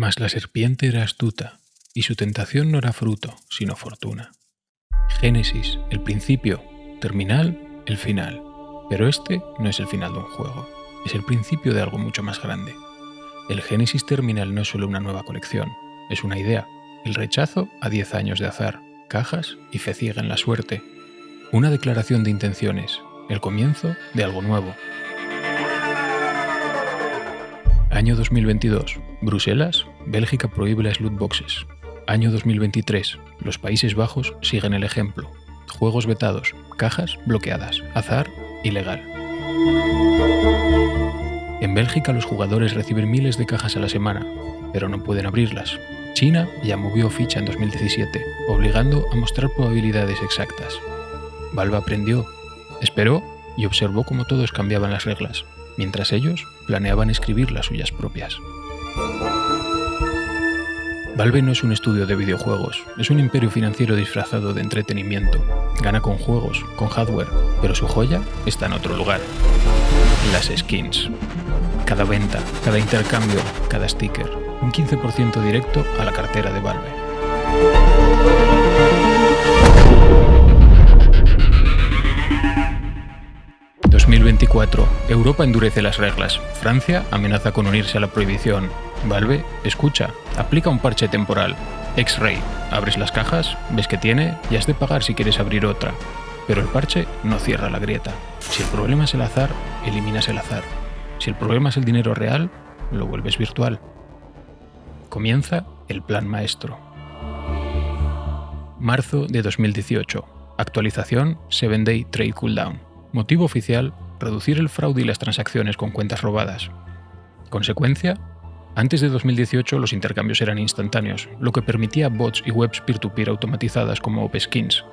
Mas la serpiente era astuta, y su tentación no era fruto, sino fortuna. Génesis, el principio, terminal, el final. Pero este no es el final de un juego, es el principio de algo mucho más grande. El Génesis terminal no es solo una nueva colección, es una idea, el rechazo a 10 años de azar, cajas y fe ciega en la suerte. Una declaración de intenciones, el comienzo de algo nuevo. Año 2022. Bruselas, Bélgica prohíbe las loot boxes. Año 2023. Los Países Bajos siguen el ejemplo. Juegos vetados, cajas bloqueadas, azar ilegal. En Bélgica los jugadores reciben miles de cajas a la semana, pero no pueden abrirlas. China ya movió ficha en 2017, obligando a mostrar probabilidades exactas. Valve aprendió, esperó y observó cómo todos cambiaban las reglas, mientras ellos planeaban escribir las suyas propias. Valve no es un estudio de videojuegos, es un imperio financiero disfrazado de entretenimiento. Gana con juegos, con hardware, pero su joya está en otro lugar. Las skins. Cada venta, cada intercambio, cada sticker. Un 15% directo a la cartera de Valve. ...2024. Europa endurece las reglas. Francia amenaza con unirse a la prohibición. Valve, escucha, aplica un parche temporal. X-Ray, abres las cajas, ves que tiene y has de pagar si quieres abrir otra. Pero el parche no cierra la grieta. Si el problema es el azar, eliminas el azar. Si el problema es el dinero real, lo vuelves virtual. Comienza el plan maestro. Marzo de 2018. Actualización 7-Day Trade Cooldown. Motivo oficial, reducir el fraude y las transacciones con cuentas robadas. Consecuencia, antes de 2018 los intercambios eran instantáneos, lo que permitía bots y webs peer-to-peer automatizadas como OpSkins.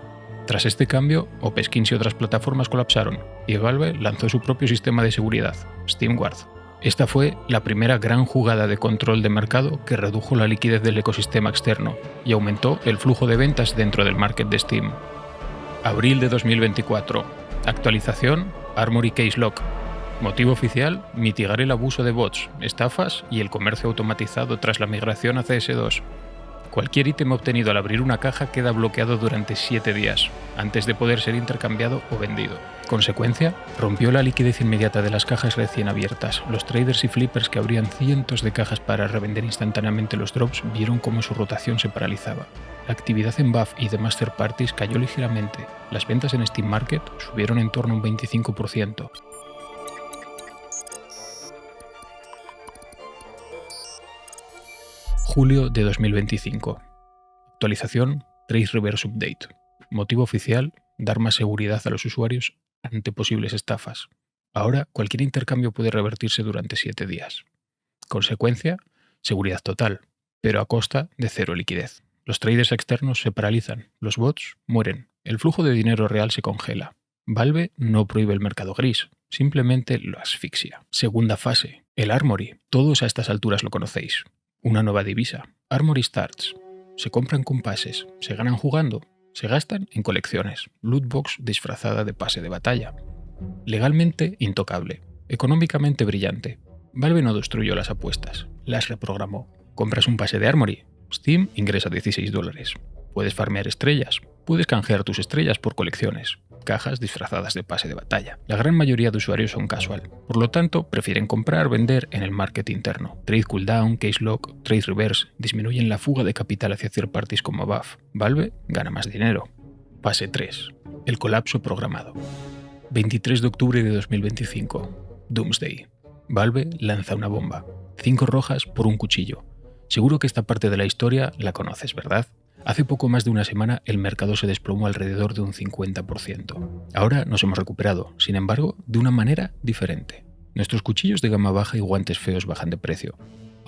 Tras este cambio, OpSkins y otras plataformas colapsaron, y Valve lanzó su propio sistema de seguridad, SteamGuard. Esta fue la primera gran jugada de control de mercado que redujo la liquidez del ecosistema externo y aumentó el flujo de ventas dentro del market de Steam. Abril de 2024. Actualización Armory Case Lock. Motivo oficial, mitigar el abuso de bots, estafas y el comercio automatizado tras la migración a CS2. Cualquier ítem obtenido al abrir una caja queda bloqueado durante 7 días, antes de poder ser intercambiado o vendido. Consecuencia, rompió la liquidez inmediata de las cajas recién abiertas. Los traders y flippers que abrían cientos de cajas para revender instantáneamente los drops vieron cómo su rotación se paralizaba. La actividad en Valve y demás third parties cayó ligeramente. Las ventas en Steam Market subieron en torno a un 25%. Julio de 2025. Actualización Trace Reverse Update. Motivo oficial, dar más seguridad a los usuarios ante posibles estafas. Ahora cualquier intercambio puede revertirse durante 7 días. Consecuencia, seguridad total, pero a costa de cero liquidez. Los traders externos se paralizan, los bots mueren, el flujo de dinero real se congela. Valve no prohíbe el mercado gris, simplemente lo asfixia. Segunda fase, el Armory. Todos a estas alturas lo conocéis. Una nueva divisa, Armory Starts. Se compran con pases, se ganan jugando, se gastan en colecciones. Lootbox disfrazada de pase de batalla. Legalmente intocable, económicamente brillante. Valve no destruyó las apuestas, las reprogramó. Compras un pase de Armory, Steam ingresa $16. Puedes farmear estrellas, puedes canjear tus estrellas por colecciones, cajas disfrazadas de pase de batalla. La gran mayoría de usuarios son casual, por lo tanto prefieren comprar, vender en el market interno. Trade Cooldown, Case Lock, Trade Reverse disminuyen la fuga de capital hacia third parties como Valve. Valve gana más dinero. Fase 3. El colapso programado. 23 de octubre de 2025. Doomsday. Valve lanza una bomba. 5 rojas por un cuchillo. Seguro que esta parte de la historia la conoces, ¿verdad? Hace poco más de una semana el mercado se desplomó alrededor de un 50%. Ahora nos hemos recuperado, sin embargo, de una manera diferente. Nuestros cuchillos de gama baja y guantes feos bajan de precio.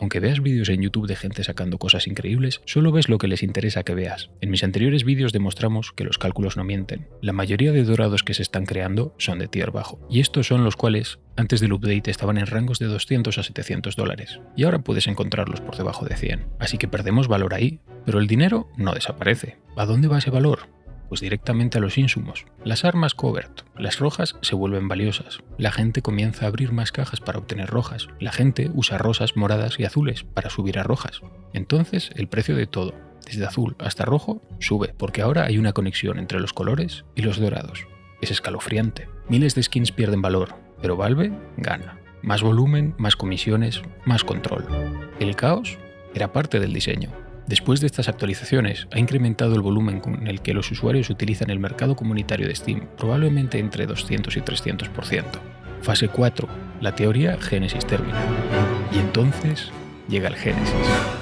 Aunque veas vídeos en YouTube de gente sacando cosas increíbles, solo ves lo que les interesa que veas. En mis anteriores vídeos demostramos que los cálculos no mienten. La mayoría de dorados que se están creando son de tier bajo. Y estos son los cuales, antes del update, estaban en rangos de $200 a $700. Y ahora puedes encontrarlos por debajo de 100. Así que perdemos valor ahí, pero el dinero no desaparece. ¿A dónde va ese valor? Pues directamente a los insumos. Las armas covert. Las rojas se vuelven valiosas. La gente comienza a abrir más cajas para obtener rojas. La gente usa rosas, moradas y azules para subir a rojas. Entonces el precio de todo, desde azul hasta rojo, sube, porque ahora hay una conexión entre los colores y los dorados. Es escalofriante. Miles de skins pierden valor, pero Valve gana. Más volumen, más comisiones, más control. El caos era parte del diseño. Después de estas actualizaciones, ha incrementado el volumen con el que los usuarios utilizan el mercado comunitario de Steam, probablemente entre 200 y 300%. Fase 4. La teoría Génesis termina. Y entonces llega el Génesis.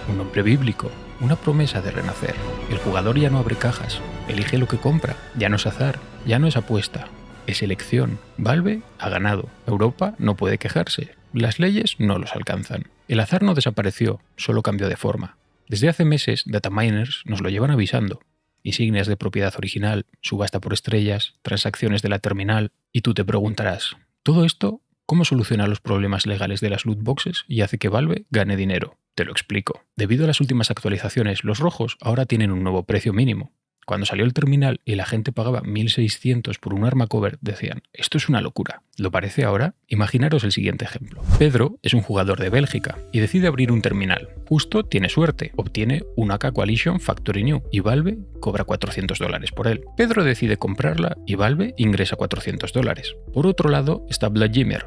Un nombre bíblico, una promesa de renacer. El jugador ya no abre cajas, elige lo que compra, ya no es azar, ya no es apuesta, es elección. Valve ha ganado. Europa no puede quejarse. Las leyes no los alcanzan. El azar no desapareció, solo cambió de forma. Desde hace meses, dataminers nos lo llevan avisando. Insignias de propiedad original, subasta por estrellas, transacciones de la terminal, y tú te preguntarás, ¿todo esto cómo soluciona los problemas legales de las loot boxes y hace que Valve gane dinero? Te lo explico. Debido a las últimas actualizaciones, los rojos ahora tienen un nuevo precio mínimo. Cuando salió el terminal y la gente pagaba 1.600 por un arma cover, decían, esto es una locura. ¿Lo parece ahora? Imaginaros el siguiente ejemplo. Pedro es un jugador de Bélgica y decide abrir un terminal. Justo tiene suerte, obtiene un AK Coalition Factory New y Valve cobra $400 por él. Pedro decide comprarla y Valve ingresa $400. Por otro lado está Vladimir,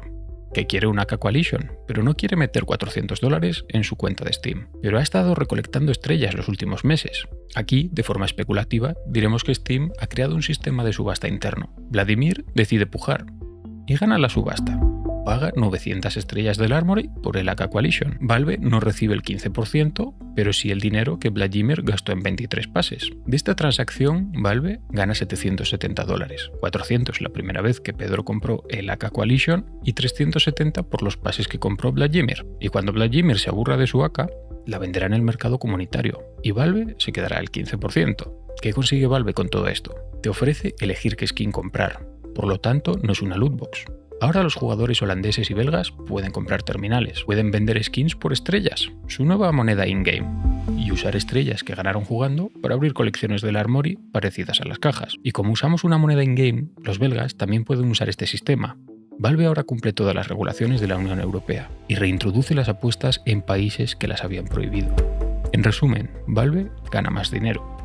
que quiere un AK Coalition, pero no quiere meter $400 en su cuenta de Steam. Pero ha estado recolectando estrellas los últimos meses. Aquí, de forma especulativa, diremos que Steam ha creado un sistema de subasta interno. Vladimir decide pujar y gana la subasta. Paga 900 estrellas del Armory por el AK Coalition. Valve no recibe el 15%, pero sí el dinero que Vladimir gastó en 23 pases. De esta transacción, Valve gana $770. 400 la primera vez que Pedro compró el AK Coalition y 370 por los pases que compró Vladimir. Y cuando Vladimir se aburra de su AK, la venderá en el mercado comunitario y Valve se quedará el 15%. ¿Qué consigue Valve con todo esto? Te ofrece elegir qué skin comprar. Por lo tanto, no es una lootbox. Ahora los jugadores holandeses y belgas pueden comprar terminales, pueden vender skins por estrellas, su nueva moneda in-game, y usar estrellas que ganaron jugando para abrir colecciones del Armory parecidas a las cajas. Y como usamos una moneda in-game, los belgas también pueden usar este sistema. Valve ahora cumple todas las regulaciones de la Unión Europea y reintroduce las apuestas en países que las habían prohibido. En resumen, Valve gana más dinero.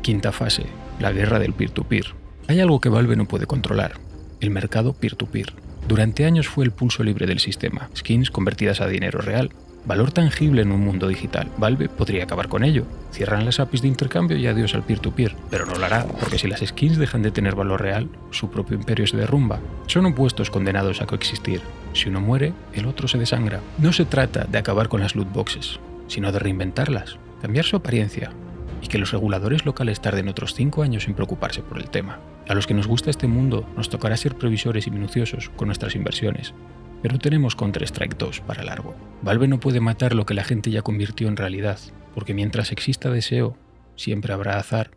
Quinta fase, la guerra del peer-to-peer. Hay algo que Valve no puede controlar. El mercado peer-to-peer. Durante años fue el pulso libre del sistema, skins convertidas a dinero real, valor tangible en un mundo digital. Valve podría acabar con ello. Cierran las APIs de intercambio y adiós al peer-to-peer, pero no lo hará, porque si las skins dejan de tener valor real, su propio imperio se derrumba. Son opuestos condenados a coexistir. Si uno muere, el otro se desangra. No se trata de acabar con las loot boxes, sino de reinventarlas, cambiar su apariencia, y que los reguladores locales tarden otros 5 años en preocuparse por el tema. A los que nos gusta este mundo nos tocará ser previsores y minuciosos con nuestras inversiones, pero tenemos Counter-Strike 2 para largo. Valve no puede matar lo que la gente ya convirtió en realidad, porque mientras exista deseo, siempre habrá azar